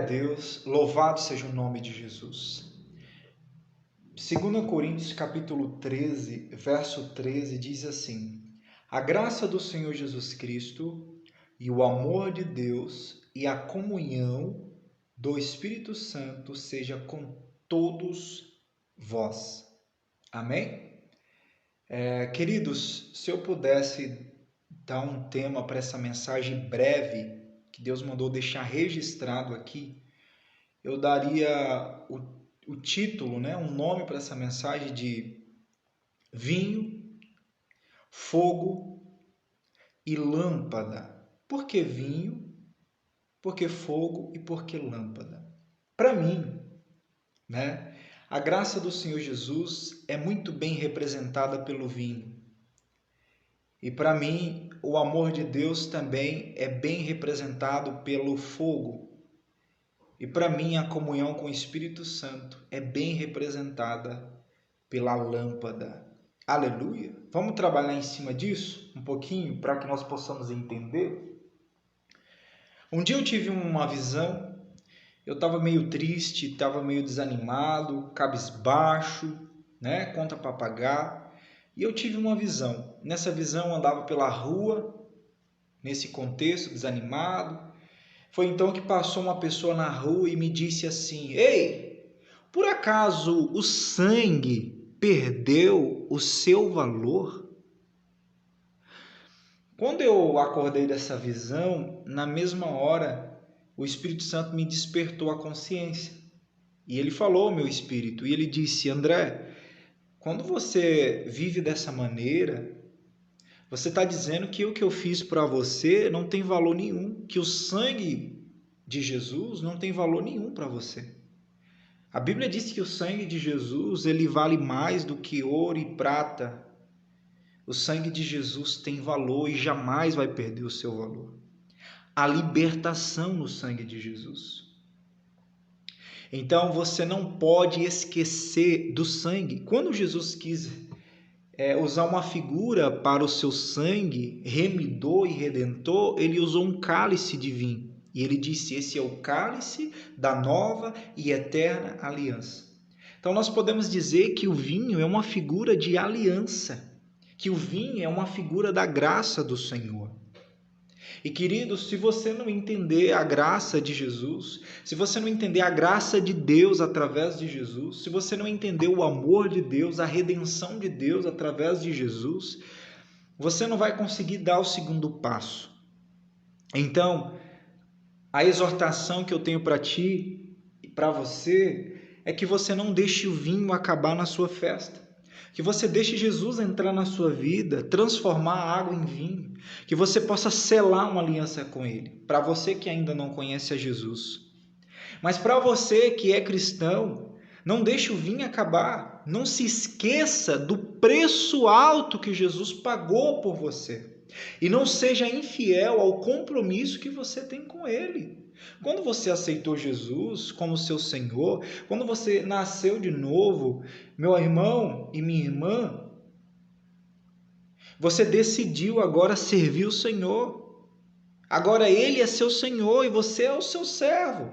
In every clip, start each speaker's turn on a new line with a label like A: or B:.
A: Deus, louvado seja o nome de Jesus. 2 Coríntios capítulo 13, verso 13 diz assim: A graça do Senhor Jesus Cristo e o amor de Deus e a comunhão do Espírito Santo seja com todos vós. Amém? Queridos, se eu pudesse dar um tema para essa mensagem breve que Deus mandou deixar registrado aqui, eu daria o título, um nome para essa mensagem de vinho, fogo e lâmpada. Por que vinho? Por que fogo e por que lâmpada? Para mim, a graça do Senhor Jesus é muito bem representada pelo vinho. E para mim, o amor de Deus também é bem representado pelo fogo. E para mim, a comunhão com o Espírito Santo é bem representada pela lâmpada. Aleluia! Vamos trabalhar em cima disso um pouquinho para que nós possamos entender? Um dia eu tive uma visão, eu estava meio triste, estava meio desanimado, cabisbaixo, conta para pagar. E eu tive uma visão. Nessa visão eu andava pela rua, nesse contexto, desanimado. Foi então que passou uma pessoa na rua e me disse assim: Ei, por acaso o sangue perdeu o seu valor? Quando eu acordei dessa visão, na mesma hora, o Espírito Santo me despertou a consciência. E ele falou ao meu espírito, e ele disse: André, quando você vive dessa maneira, você está dizendo que o que eu fiz para você não tem valor nenhum, que o sangue de Jesus não tem valor nenhum para você. A Bíblia diz que o sangue de Jesus ele vale mais do que ouro e prata. O sangue de Jesus tem valor e jamais vai perder o seu valor. Há libertação no sangue de Jesus. Então você não pode esquecer do sangue. Quando Jesus quis usar uma figura para o seu sangue, remidor e redentor, ele usou um cálice de vinho. E ele disse: esse é o cálice da nova e eterna aliança. Então nós podemos dizer que o vinho é uma figura de aliança, que o vinho é uma figura da graça do Senhor. E queridos, se você não entender a graça de Jesus, se você não entender a graça de Deus através de Jesus, se você não entender o amor de Deus, a redenção de Deus através de Jesus, você não vai conseguir dar o segundo passo. Então, a exortação que eu tenho para ti e para você é que você não deixe o vinho acabar na sua festa. Que você deixe Jesus entrar na sua vida, transformar a água em vinho, que você possa selar uma aliança com Ele. Para você que ainda não conhece a Jesus. Mas para você que é cristão, não deixe o vinho acabar. Não se esqueça do preço alto que Jesus pagou por você. E não seja infiel ao compromisso que você tem com Ele. Quando você aceitou Jesus como seu Senhor, quando você nasceu de novo, meu irmão e minha irmã, você decidiu agora servir o Senhor. Agora Ele é seu Senhor e você é o seu servo.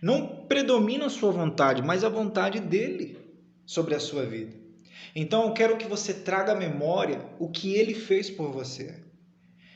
A: Não predomina a sua vontade, mas a vontade dEle sobre a sua vida. Então eu quero que você traga à memória o que Ele fez por você.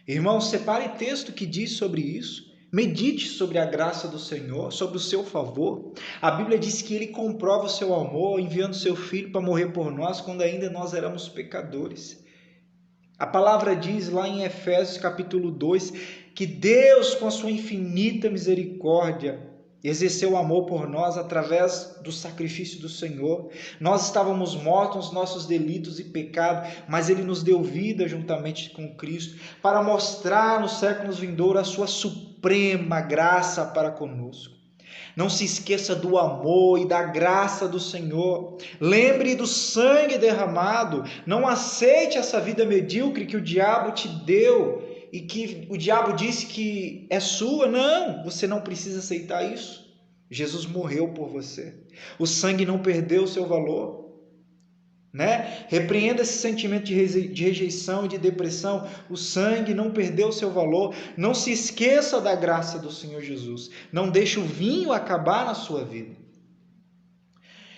A: Irmão, separe texto que diz sobre isso. Medite sobre a graça do Senhor, sobre o seu favor. A Bíblia diz que Ele comprova o seu amor, enviando seu Filho para morrer por nós, quando ainda nós éramos pecadores. A palavra diz lá em Efésios capítulo 2, que Deus, com a sua infinita misericórdia, exerceu amor por nós através do sacrifício do Senhor. Nós estávamos mortos nos nossos delitos e pecados, mas Ele nos deu vida juntamente com Cristo, para mostrar nos séculos vindouros a sua suprema graça para conosco. Não se esqueça do amor e da graça do Senhor. Lembre do sangue derramado. Não aceite essa vida medíocre que o diabo te deu e que o diabo disse que é sua. Não, você não precisa aceitar isso. Jesus morreu por você. O sangue não perdeu o seu valor. né? Repreenda esse sentimento de rejeição e de depressão. O sangue não perdeu seu valor. Não se esqueça da graça do Senhor Jesus. Não deixe o vinho acabar na sua vida.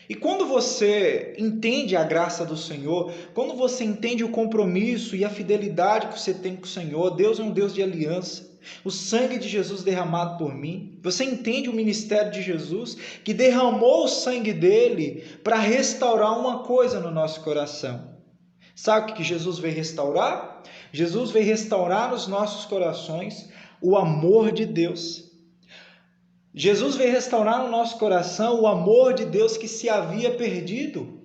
A: E quando você entende a graça do Senhor, quando você entende o compromisso e a fidelidade que você tem com o Senhor, Deus é um Deus de aliança. O sangue de Jesus derramado por mim. Você entende o ministério de Jesus, que derramou o sangue dele para restaurar uma coisa no nosso coração. Sabe o que Jesus veio restaurar? Jesus veio restaurar nos nossos corações o amor de Deus. Jesus veio restaurar no nosso coração o amor de Deus que se havia perdido.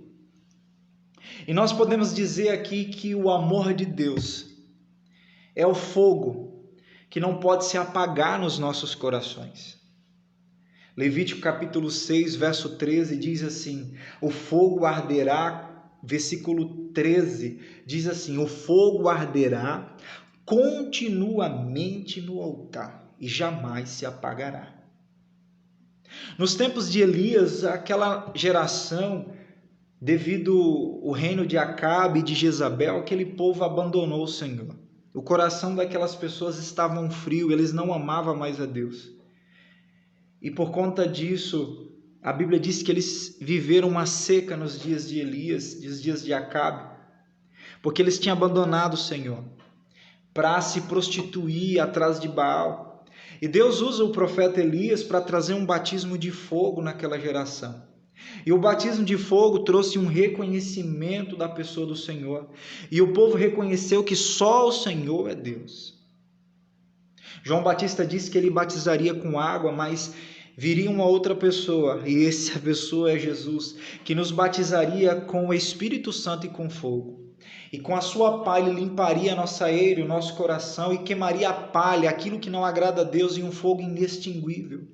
A: E nós podemos dizer aqui que o amor de Deus é o fogo que não pode se apagar nos nossos corações. Levítico capítulo 6, verso 13 diz assim: o fogo arderá, versículo 13 diz assim: o fogo arderá continuamente no altar e jamais se apagará. Nos tempos de Elias, aquela geração, devido ao reino de Acabe e de Jezabel, aquele povo abandonou o Senhor. O coração daquelas pessoas estava frio, eles não amavam mais a Deus. E por conta disso, a Bíblia diz que eles viveram uma seca nos dias de Elias, nos dias de Acabe, porque eles tinham abandonado o Senhor para se prostituir atrás de Baal. E Deus usa o profeta Elias para trazer um batismo de fogo naquela geração. E o batismo de fogo trouxe um reconhecimento da pessoa do Senhor. E o povo reconheceu que só o Senhor é Deus. João Batista disse que ele batizaria com água, mas viria uma outra pessoa, e essa pessoa é Jesus, que nos batizaria com o Espírito Santo e com fogo. E com a sua palha limparia a nossa eira, o nosso coração, e queimaria a palha, aquilo que não agrada a Deus, em um fogo inextinguível.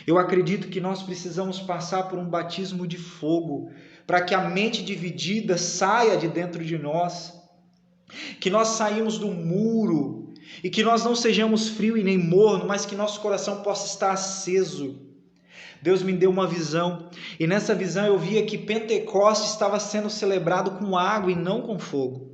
A: Eu acredito que nós precisamos passar por um batismo de fogo, para que a mente dividida saia de dentro de nós, que nós saímos do muro, e que nós não sejamos frio e nem morno, mas que nosso coração possa estar aceso. Deus me deu uma visão, e nessa visão eu via que Pentecostes estava sendo celebrado com água e não com fogo.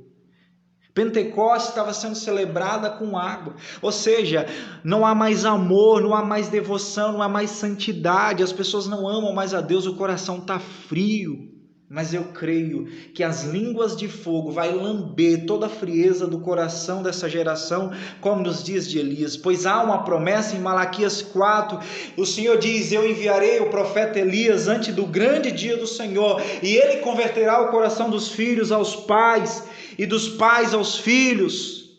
A: Pentecostes estava sendo celebrada com água, ou seja, não há mais amor, não há mais devoção, não há mais santidade, as pessoas não amam mais a Deus, o coração está frio. Mas eu creio que as línguas de fogo vai lamber toda a frieza do coração dessa geração, como nos dias de Elias, pois há uma promessa em Malaquias 4, o Senhor diz: eu enviarei o profeta Elias antes do grande dia do Senhor, e ele converterá o coração dos filhos aos pais, e dos pais aos filhos,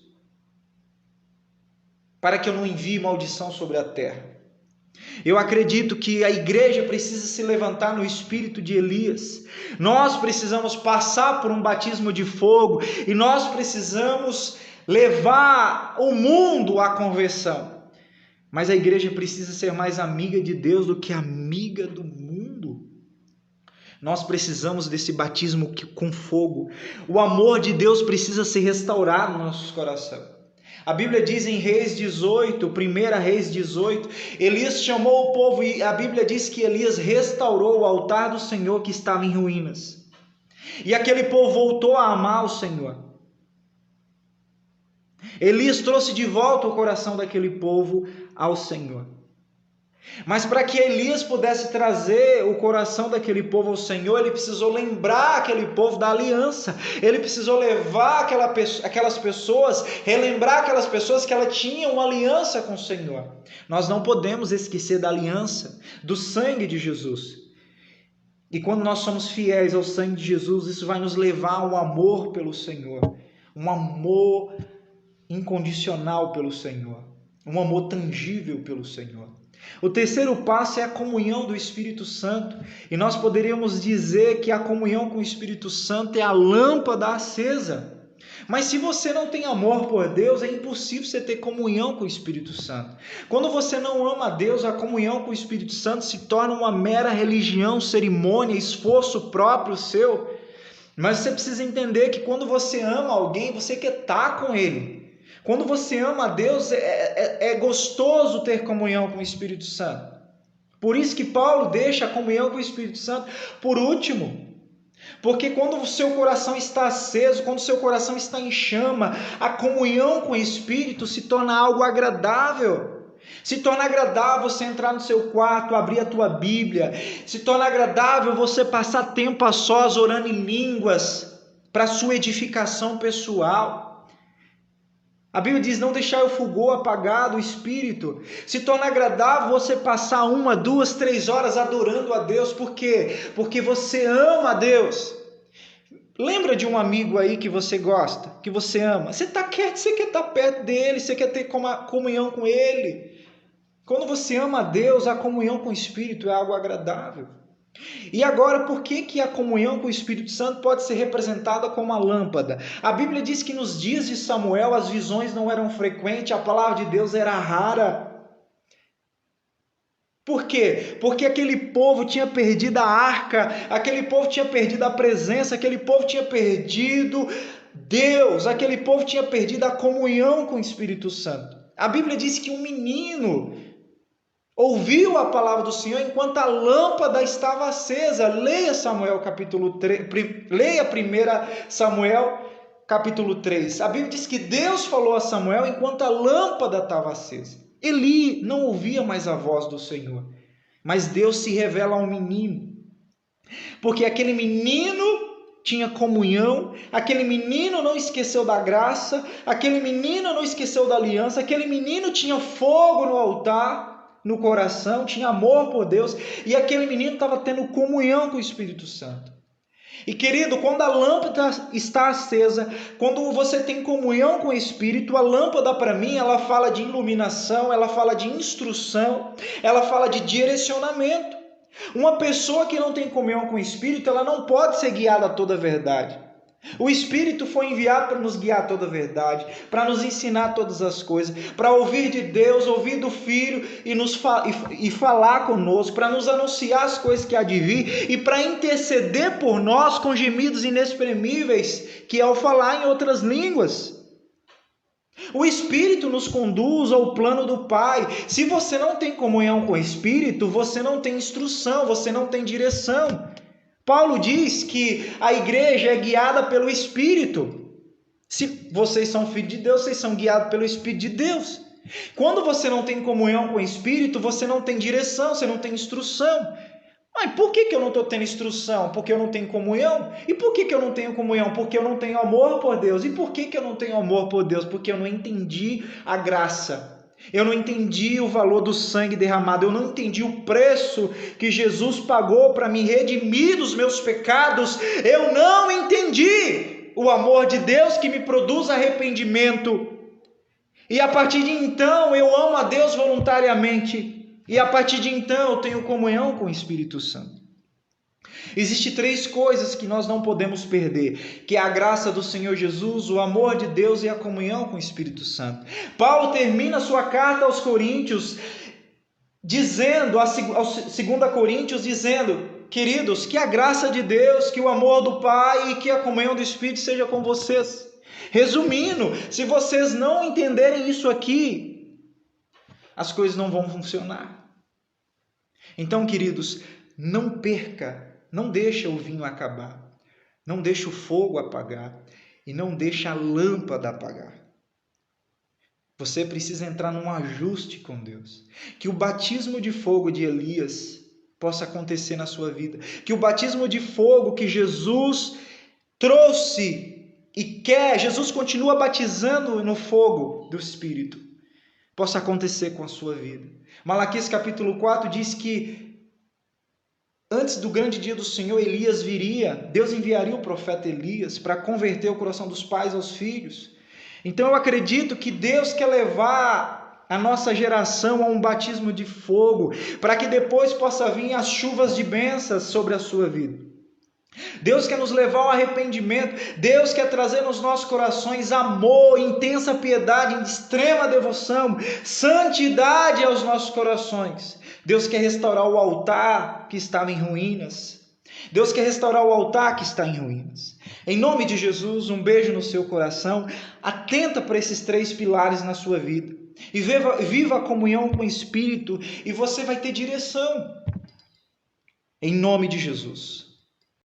A: para que eu não envie maldição sobre a terra. Eu acredito que a igreja precisa se levantar no espírito de Elias. Nós precisamos passar por um batismo de fogo e nós precisamos levar o mundo à conversão. Mas a igreja precisa ser mais amiga de Deus do que amiga do mundo. Nós precisamos desse batismo com fogo. O amor de Deus precisa ser restaurado no nosso coração. A Bíblia diz em Reis 18, 1 Reis 18, Elias chamou o povo e a Bíblia diz que Elias restaurou o altar do Senhor que estava em ruínas. E aquele povo voltou a amar o Senhor. Elias trouxe de volta o coração daquele povo ao Senhor. Mas para que Elias pudesse trazer o coração daquele povo ao Senhor, ele precisou lembrar aquele povo da aliança. Ele precisou levar aquelas pessoas, relembrar aquelas pessoas que ela tinha uma aliança com o Senhor. Nós não podemos esquecer da aliança, do sangue de Jesus. E quando nós somos fiéis ao sangue de Jesus, isso vai nos levar a um amor pelo Senhor, um amor incondicional pelo Senhor, um amor tangível pelo Senhor. O terceiro passo é a comunhão do Espírito Santo, e nós poderíamos dizer que a comunhão com o Espírito Santo é a lâmpada acesa. Mas se você não tem amor por Deus, é impossível você ter comunhão com o Espírito Santo. Quando você não ama a Deus, a comunhão com o Espírito Santo se torna uma mera religião, cerimônia, esforço próprio seu. Mas você precisa entender que quando você ama alguém, você quer estar com ele. Quando você ama a Deus, é gostoso ter comunhão com o Espírito Santo. Por isso que Paulo deixa a comunhão com o Espírito Santo por último. Porque quando o seu coração está aceso, quando o seu coração está em chama, a comunhão com o Espírito se torna algo agradável. Se torna agradável você entrar no seu quarto, abrir a tua Bíblia. Se torna agradável você passar tempo a sós orando em línguas para sua edificação pessoal. A Bíblia diz: não deixar o fulgor apagado, o Espírito. Se torna agradável você passar 1, 2, 3 horas adorando a Deus. Por quê? Porque você ama a Deus. Lembra de um amigo aí que você gosta, que você ama? Você está quieto, você quer estar perto dele, você quer ter comunhão com ele. Quando você ama a Deus, a comunhão com o Espírito é algo agradável. E agora, por que a comunhão com o Espírito Santo pode ser representada como uma lâmpada? A Bíblia diz que nos dias de Samuel as visões não eram frequentes, a palavra de Deus era rara. Por quê? Porque aquele povo tinha perdido a arca, aquele povo tinha perdido a presença, aquele povo tinha perdido Deus, aquele povo tinha perdido a comunhão com o Espírito Santo. A Bíblia diz que um menino ouviu a palavra do Senhor enquanto a lâmpada estava acesa. Leia Samuel capítulo 3, leia 1 Samuel capítulo 3. A Bíblia diz que Deus falou a Samuel enquanto a lâmpada estava acesa. Eli não ouvia mais a voz do Senhor, mas Deus se revela ao menino, porque aquele menino tinha comunhão, aquele menino não esqueceu da graça, aquele menino não esqueceu da aliança, aquele menino tinha fogo no altar, no coração, tinha amor por Deus, e aquele menino estava tendo comunhão com o Espírito Santo. E querido, quando a lâmpada está acesa, quando você tem comunhão com o Espírito, a lâmpada para mim, ela fala de iluminação, ela fala de instrução, ela fala de direcionamento. Uma pessoa que não tem comunhão com o Espírito, ela não pode ser guiada a toda a verdade. O Espírito foi enviado para nos guiar a toda a verdade, para nos ensinar todas as coisas, para ouvir de Deus, ouvir do Filho e falar conosco, para nos anunciar as coisas que há de vir e para interceder por nós com gemidos inexprimíveis, que é o falar em outras línguas. O Espírito nos conduz ao plano do Pai. Se você não tem comunhão com o Espírito, você não tem instrução, você não tem direção. Paulo diz que a igreja é guiada pelo Espírito. Se vocês são filhos de Deus, vocês são guiados pelo Espírito de Deus. Quando você não tem comunhão com o Espírito, você não tem direção, você não tem instrução. Mas por que eu não estou tendo instrução? Porque eu não tenho comunhão? E por que eu não tenho comunhão? Porque eu não tenho amor por Deus. E por que eu não tenho amor por Deus? Porque eu não entendi a graça. Eu não entendi o valor do sangue derramado, eu não entendi o preço que Jesus pagou para me redimir dos meus pecados, eu não entendi o amor de Deus que me produz arrependimento, e a partir de então eu amo a Deus voluntariamente, e a partir de então eu tenho comunhão com o Espírito Santo. Existem 3 coisas que nós não podemos perder, que é a graça do Senhor Jesus, o amor de Deus e a comunhão com o Espírito Santo. Paulo termina sua carta aos Coríntios, dizendo, aos 2 Coríntios, dizendo: queridos, que a graça de Deus, que o amor do Pai e que a comunhão do Espírito seja com vocês. Resumindo, se vocês não entenderem isso aqui, as coisas não vão funcionar. Então, queridos, não perca, não deixa o vinho acabar, não deixa o fogo apagar e não deixa a lâmpada apagar. Você precisa entrar num ajuste com Deus. Que o batismo de fogo de Elias possa acontecer na sua vida. Que o batismo de fogo que Jesus trouxe e quer, Jesus continua batizando no fogo do Espírito, possa acontecer com a sua vida. Malaquias capítulo 4 diz que antes do grande dia do Senhor, Elias viria, Deus enviaria o profeta Elias para converter o coração dos pais aos filhos. Então eu acredito que Deus quer levar a nossa geração a um batismo de fogo, para que depois possa vir as chuvas de bênçãos sobre a sua vida. Deus quer nos levar ao arrependimento, Deus quer trazer nos nossos corações amor, intensa piedade, extrema devoção, santidade aos nossos corações. Deus quer restaurar o altar que estava em ruínas. Deus quer restaurar o altar que está em ruínas. Em nome de Jesus, um beijo no seu coração. Atenta para esses 3 pilares na sua vida. E viva a comunhão com o Espírito e você vai ter direção. Em nome de Jesus.